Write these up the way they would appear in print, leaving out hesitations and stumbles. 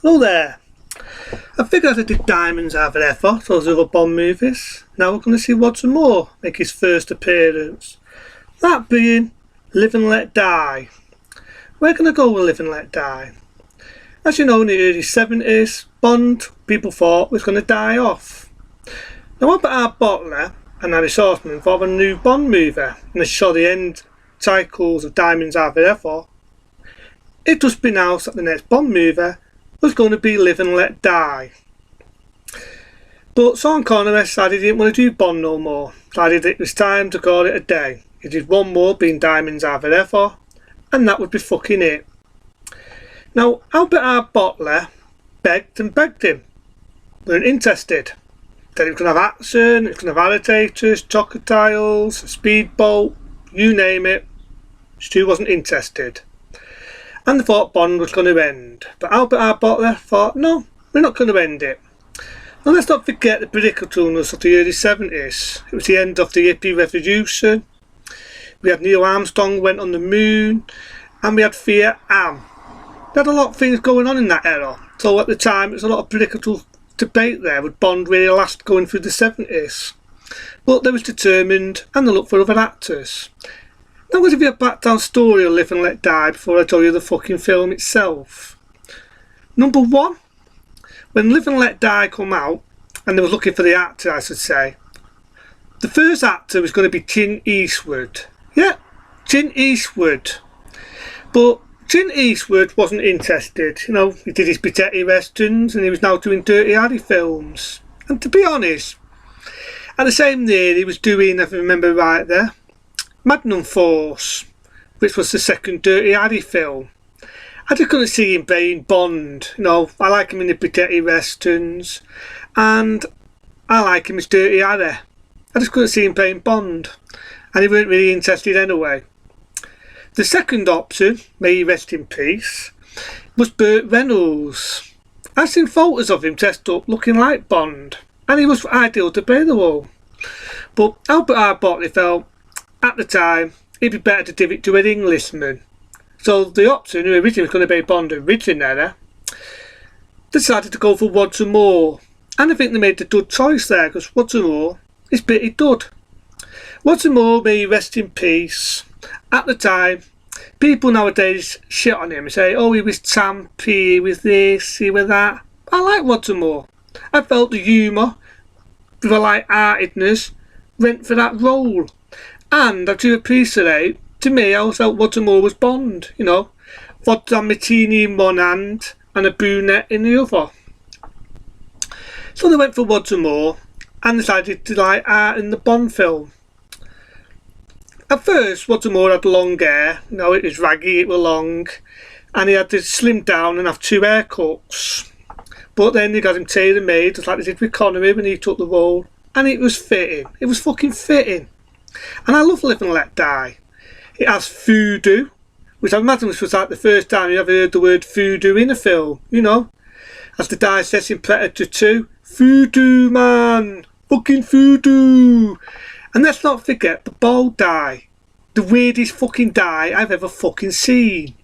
Hello there. I figured I did Diamonds Are Forever, those other Bond movies. Now we're going to see Roger Moore make his first appearance. That being Live and Let Die. We're going to go with Live and Let Die. As you know, in the early 70s, Bond, people thought, was going to die off. Now Albert R. Bottler and Harry Saltzman thought of a new Bond movie, and they saw the end titles of Diamonds Are Forever. It just been announced that the next Bond movie was going to be Live and Let Die. But Sean Connery decided he didn't want to do Bond no more. Decided it was time to call it a day. He did one more, being Diamonds Are Forever, and that would be fucking it. Now Albert R. Bottler begged and begged him. Weren't interested. Said he was going to have action, he was going to have annotators, crocodiles, a speedboat, you name it. Stu wasn't interested. And they thought Bond was going to end. But Albert R. Bottler thought, no, we're not going to end it. Now let's not forget the political tunnels of the early 70s. It was the end of the hippie revolution. We had Neil Armstrong went on the moon. And we had Vietnam. We had a lot of things going on in that era. So at the time, there was a lot of political debate there. Would Bond really last going through the 70s? But they was determined, and they looked for other actors. Now I'm going to give you a background story of Live and Let Die before I tell you the fucking film itself. Number one, when Live and Let Die come out, and they were looking for the actor, I should say, the first actor was going to be Clint Eastwood. Yeah, Clint Eastwood. But Clint Eastwood wasn't interested. You know, he did his spaghetti westerns, and he was now doing Dirty Harry films. And to be honest, at the same year he was doing, if I remember right there, Magnum Force, which was the second Dirty Harry film. I just couldn't see him playing Bond. You know, I like him in the spaghetti westerns, and I like him as Dirty Harry. I just couldn't see him playing Bond, and he weren't really interested anyway. The second option, may he rest in peace, was Burt Reynolds. I've seen photos of him dressed up looking like Bond, and he was ideal to play the role. But Albert R. Bottler felt, at the time, it'd be better to give it to an Englishman. So the option, who originally was going to be Bond originally, decided to go for Roger Moore. And I think they made the good choice there, because Roger Moore is pretty good. Roger Moore, may he rest in peace. At the time, people nowadays shit on him and say, oh, he was champy, he was this, he was that. I like Roger Moore. I felt the humour, the light-heartedness, went for that role. And I do appreciate, to me, I always felt Roger Moore was Bond, you know, vodka martini in one hand and a brunette in the other. So they went for Roger Moore and decided to like art in the Bond film. At first, Roger Moore had long hair, you know, it was raggy, it was long, and he had to slim down and have two haircuts. But then they got him tailor-made, just like they did with Connery when he took the role, and it was fitting. It was fucking fitting. And I love Live and Let Die. It has voodoo, which I imagine was like the first time you ever heard the word voodoo in a film, you know. As the guy says in Predator 2, voodoo man, fucking voodoo. And let's not forget the bald dye. The weirdest fucking dye I've ever fucking seen.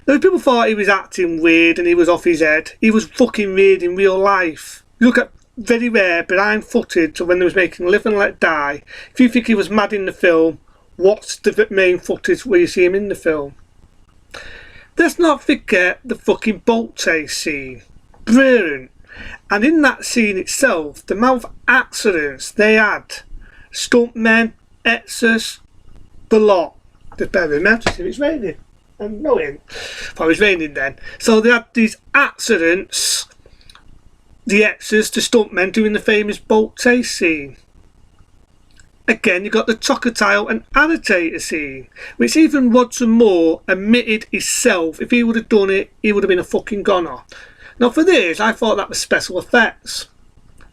Now people thought he was acting weird and he was off his head. He was fucking weird in real life. You look at very rare behind footage of when they was making Live and Let Die. If you think he was mad in the film, what's the main footage where you see him in the film? Let's not forget the fucking boat chase scene. Brilliant. And in that scene itself, the amount of accidents they had, stuntmen, extras, the lot. Just bear with me, just if it's raining. No, it ain't. Thought it was raining then. So they had these accidents, the extras, the stuntmen doing the famous boat chase scene. Again, you got the crocodile and annotator scene, which even Roger Moore admitted himself, if he would have done it, he would have been a fucking goner. Now for this, I thought that was special effects.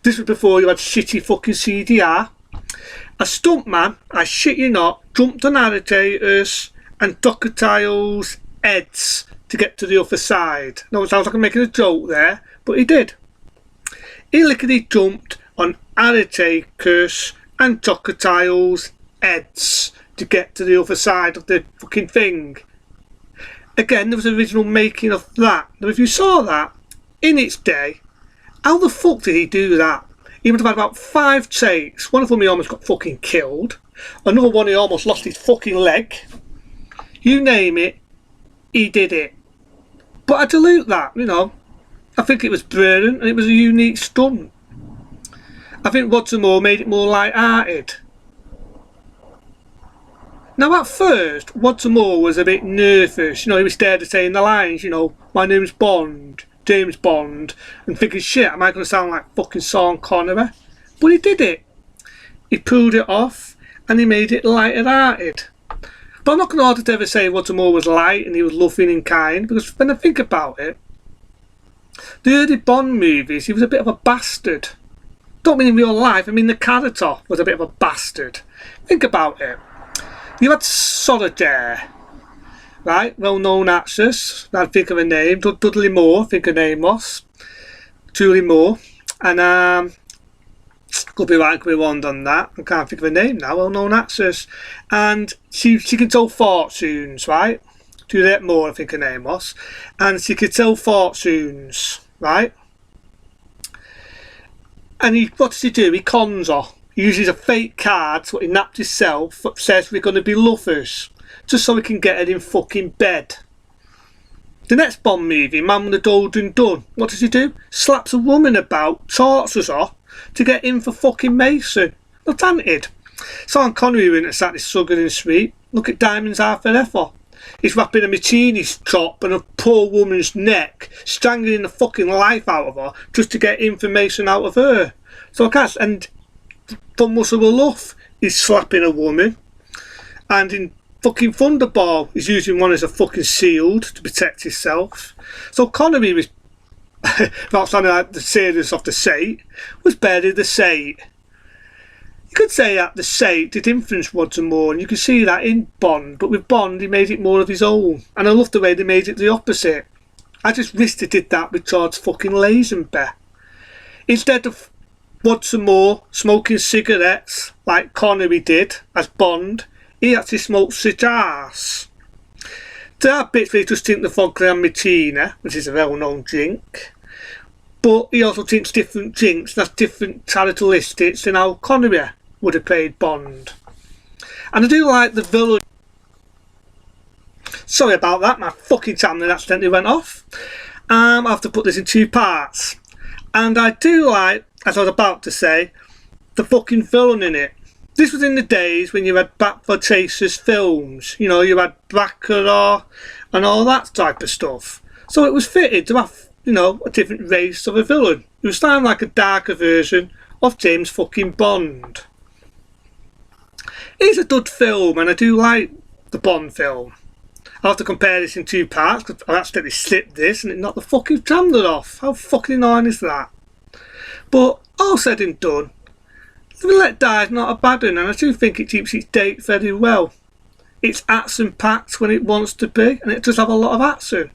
This was before you had shitty fucking CDR. A stuntman, I shit you not, jumped on annotators and crocodiles' heads to get to the other side. Now it sounds like I'm making a joke there, but he did. He literally jumped on annotators and crocodiles' heads to get to the other side of the fucking thing. Again, there was original making of that. Now if you saw that, in its day, how the fuck did he do that? He must have had about 5 takes. One of them he almost got fucking killed. Another one he almost lost his fucking leg. You name it, he did it. But I dilute that, you know. I think it was brilliant and it was a unique stunt. I think Roger Moore made it more light-hearted. Now at first, Roger Moore was a bit nervous. You know, he was scared of saying the lines, you know, my name's Bond, James Bond, and thinking, shit, am I going to sound like fucking Sean Connery? But he did it. He pulled it off and he made it lighter-hearted. But I'm not going to ever say Roger Moore was light and he was loving and kind, because when I think about it, the early Bond movies, he was a bit of a bastard. Don't mean in real life, I mean the character was a bit of a bastard. Think about it. You had Solitaire, right? Well-known actress. I'd think of her name. Dudley Moore, I think her name was. Julie Moore. And could be right, could be wrong on that. I can't think of her name now. Well-known actress. And she can tell fortunes, right? Juliette Moore, I think her name was. And she could tell fortunes, right? And what does he do? He cons her. He uses a fake card, so he napped himself, that says we're going to be lovers, just so he can get her in fucking bed. The next Bond movie, Man with the Golden Gun, what does he do? Slaps a woman about, tortures her, to get in for fucking Mason. Not talented. Sean Connery went and sat this sugar and sweet. Look at Diamonds Are Forever. He's wrapping a martini's top and a poor woman's neck, strangling the fucking life out of her just to get information out of her. So I can't. And from Muscle of Love, he's slapping a woman. And in fucking Thunderball, he's using one as a fucking shield to protect himself. So Connery was, not sounding like the series of The Saint, was barely The Saint. You could say that The Saint did influence Roger Moore, and you can see that in Bond, but with Bond he made it more of his own. And I love the way they made it the opposite. I just wish they did that with George fucking Lazenby. Instead of Roger Moore smoking cigarettes like Connery did as Bond, he actually smoked cigars. There are bits where he just drinks the vodka and martini, which is a well-known drink. But he also drinks different drinks, and has different characteristics than how Connery would have played Bond. And I do like the villain. Sorry about that, my fucking timeline accidentally went off. I have to put this in 2 parts. And I do like, as I was about to say, the fucking villain in it. This was in the days when you had Back for Chasers films. You know, you had Baccarat and all that type of stuff. So it was fitted to have, you know, a different race of a villain. It was kind of like a darker version of James fucking Bond. It's a good film, and I do like the Bond film. I'll have to compare this in 2 parts, because I accidentally slipped this and it knocked the fucking camera off. How fucking annoying is that? But all said and done, Live and Let Die is not a bad one, and I do think it keeps its date very well. It's action-packed when it wants to be, and it does have a lot of action.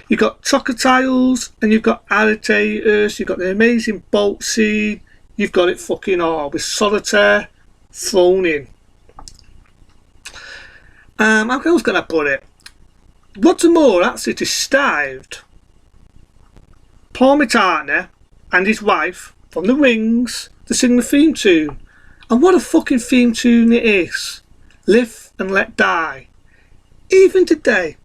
You've got crocodiles, and you've got alligators, you've got the amazing boat scene, you've got it fucking all, with Solitaire thrown in. How else can I put it? Roger Moore actually just dived Paul McCartney and his wife from the Wings to sing the theme tune. And what a fucking theme tune it is. Live and Let Die. Even today,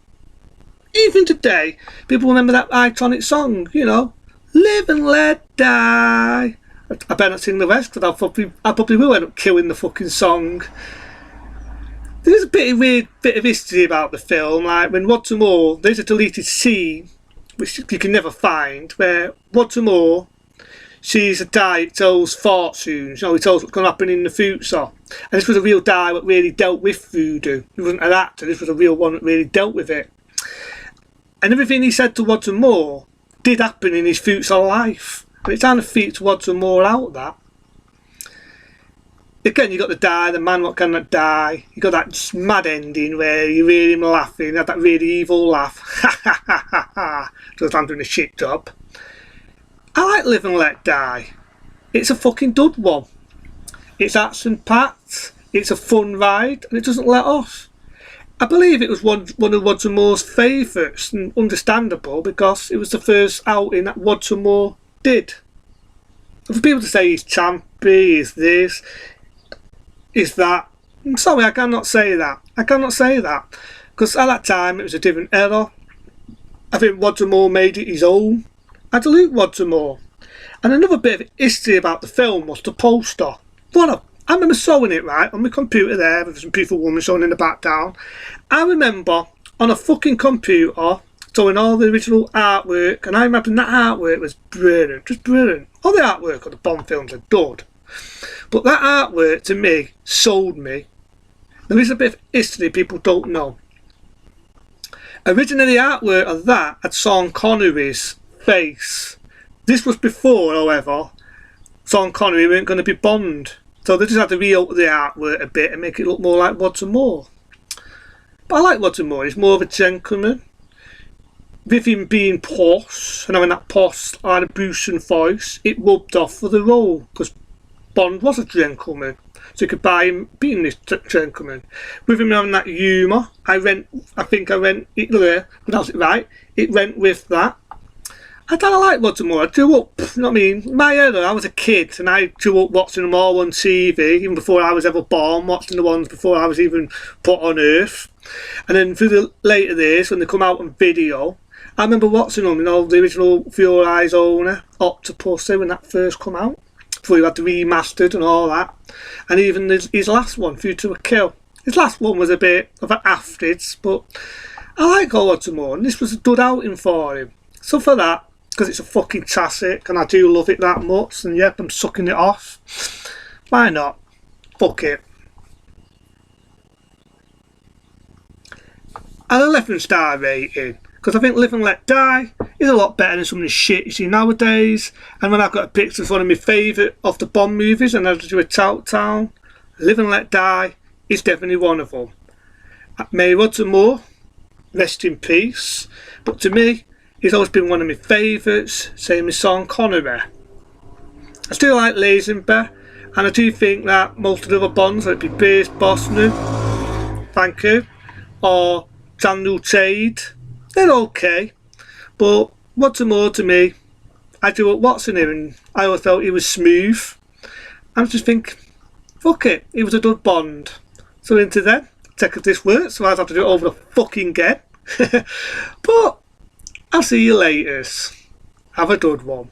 people remember that iconic song, you know. Live and Let Die. I better not sing the rest, because I probably will end up killing the fucking song. There's a weird bit of history about the film, like when Roger Moore, there's a deleted scene, which you can never find, where Roger Moore sees a guy that tells fortunes, you know, he tells what's going to happen in the future. And this was a real guy that really dealt with voodoo. He wasn't an actor, this was a real one that really dealt with it. And everything he said to Roger Moore did happen in his future life. And it kind of freaked Roger Moore out, that. Again, you got the man what cannot die. You got that mad ending where you hear him laughing, had that really evil laugh. Ha ha ha ha ha. Just I'm doing a shit job. I like Live and Let Die. It's a fucking good one. It's action packed, it's a fun ride, and it doesn't let off. I believe it was one of Roger Moore's favourites, and understandable because it was the first outing that Roger Moore did. And for people to say he's champy, he's this, is that, I'm sorry, I cannot say that. I cannot say that. Because at that time it was a different era. I think Roger Moore made it his own. I salute Roger Moore. And another bit of history about the film was the poster. I remember sewing it right on my computer there with some beautiful woman showing in the background. I remember on a fucking computer showing all the original artwork, and I imagine that artwork was brilliant, just brilliant. All the artwork of the Bond films are good. But that artwork to me sold me. There is a bit of history people don't know. Originally the artwork of that had Sean Connery's face. This was before, however, Sean Connery weren't going to be Bond. So they just had to re-alter the artwork a bit and make it look more like Roger Moore. But I like Roger Moore, he's more of a gentleman. With him being posh and having that posh Arabusian voice, it rubbed off for the role because Bond was a gentleman. So you could buy him being this gentleman. With him having that humour, it went with that. I don't like Roger Moore. I grew up, you know what I mean? In my era, I was a kid and I grew up watching them all on TV, even before I was ever born, watching the ones before I was even put on earth. And then through the later days, when they come out on video, I remember watching them, you know, the original For Your Eyes Owner, Octopussy, when that first come out, before you had the remastered and all that. And even his last one, Future of Kill. His last one was a bit of an afterwards, but I like Roger Moore, and this was a good outing for him. So for that, because it's a fucking classic and I do love it that much, and yep, I'm sucking it off. Why not? Fuck it. An 11-star rating, because I think Live and Let Die is a lot better than some of the shit you see nowadays. And when I've got a picture of one of my favourite of the Bond movies and I do a countdown, Live and Let Die is definitely one of them. May Roger Moore rest in peace, but to me he's always been one of my favourites, same as Sean Connery. I still like Lazenby, and I do think that most of the other Bonds, like Pierce Brosnan, thank you, or Daniel Craig, they're okay. But Roger Moore to me, I grew up watching him and I always felt he was smooth. I just think, fuck it, he was a good Bond. So into then, check if this works, so I have to do it over the fucking again. But I'll see you later. Have a good one.